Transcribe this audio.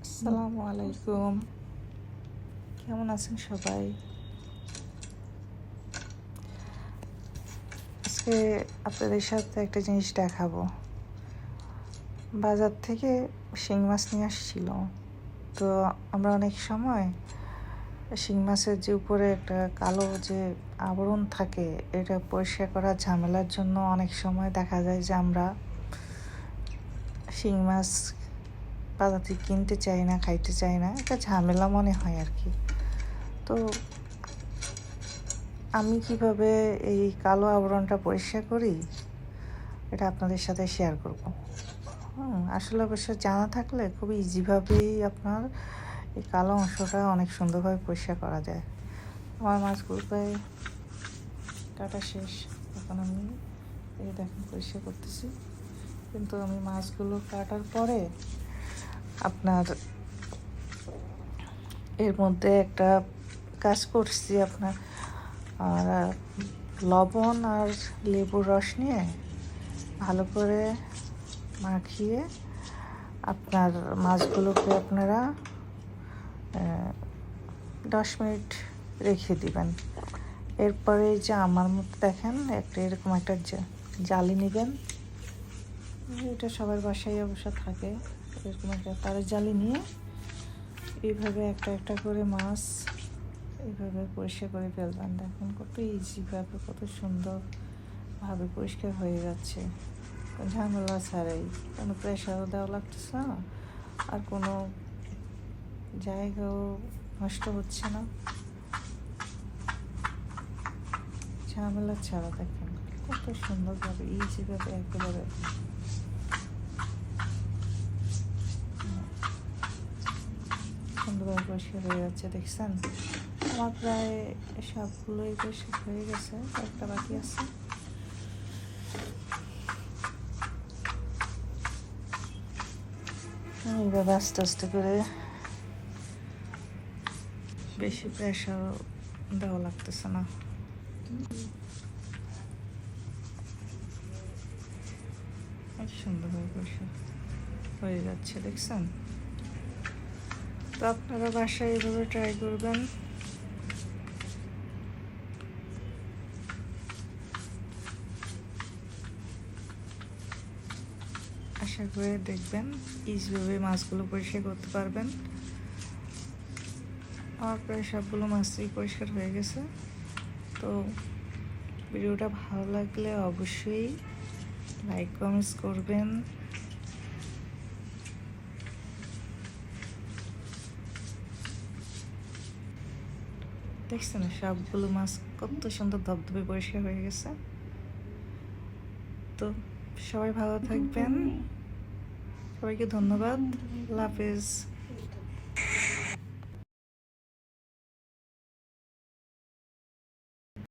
আসসালামু আলাইকুম, কেমন আছেন সবাই? আজকে আপনাদের সাথে একটা জিনিস দেখাবো। বাজার থেকে শিং মাছ নিয়ে আসছিল। তো আমরা অনেক সময় শিং মাছের যে উপরে একটা কালো যে আবরণ থাকে, এটা পরিষ্কার করার ঝামেলার জন্য অনেক সময় দেখা যায় যে আমরা শিং মাছ বাজার থেকে কিনতে চাই না, খাইতে চাই না, একটা ঝামেলা মনে হয় আর কি। তো আমি কিভাবে এই কালো আবরণটা পরিষ্কার করি এটা আপনাদের সাথে শেয়ার করব। আসলে অবশ্য জানা থাকলে খুবই ইজিভাবেই আপনার এই কালো অংশটা অনেক সুন্দরভাবে পরিষ্কার করা যায়। আমার মাছগুলো প্রায় কাটা শেষ, এখন আমি এই দেখেন পরিষ্কার করতেছি। কিন্তু আমি মাছগুলো কাটার পরে আপনার এর মধ্যে একটা কাজ করছি, আপনার আর লবণ আর লেবুর রস নিয়ে ভালো করে মাখিয়ে আপনার মাছগুলোকে আপনারা 10 মিনিট রেখে দিবেন। এরপরে যে আমার মতো দেখেন একটা এরকম একটা জালি নেবেন, এটা সবার বাসায় অবশ্য থাকে, এরকম একটা তারের জালি নিয়ে এইভাবে একটা একটা করে মাছ এইভাবে পরিষ্কার করে ফেলবেন। দেখুন কত ইজিভাবে, কত সুন্দরভাবে পরিষ্কার হয়ে যাচ্ছে, ঝামেলা ছাড়াই। কোনো প্রেশারও দেওয়া লাগতেছে না, আর কোনো জায়গাও নষ্ট হচ্ছে না, ঝামেলা ছাড়া। দেখেন কত সুন্দরভাবে ইজিভাবে একেবারে সুন্দরভাবে পরিষ্কার হয়ে যাচ্ছে। দেখছেন আমার প্রায় সবগুলোই পরিষ্কার হয়ে গেছে, একটা বাকি আছে। এইভাবে আস্তে আস্তে করে, বেশি প্রেশার দেওয়া লাগতেছে না। সুন্দরভাবে পরিষ্কার হয়ে যাচ্ছে, দেখছেন? তো আপনারা বাসায় এইভাবে ট্রাই করবেন। আশা করে দেখবেন ইজিভাবে মাছগুলো পরিষ্কার করতে পারবেন। আমার প্রায় সবগুলো মাছই পরিষ্কার হয়ে গেছে। তো ভিডিওটা ভালো লাগলে অবশ্যই লাইক কমেন্টস করবেন। দেখছেন সবগুলো মাছ কত সুন্দর ধবধবে পরিষ্কার হয়ে গেছে। তো সবাই ভালো থাকবেন, সবাইকে ধন্যবাদ, আল্লাহ হাফেজ।